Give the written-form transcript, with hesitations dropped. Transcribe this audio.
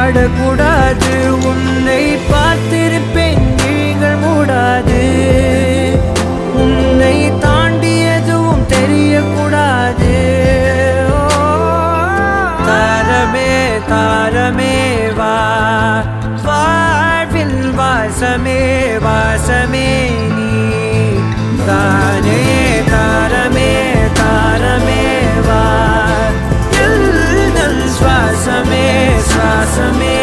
வாடக்கூடாது. உன்னை பார்த்திருப்பேன் நீங்கள் மூடாது. உன்னை தாண்டி எதுவும் தெரியக்கூடாது. தாரமே தாரமே வா, வாழ்வில் வாசமே வாசமே நீ தானே. தாரமே தாரமே வா, எல்தன் சுவாசமே சுவாசமே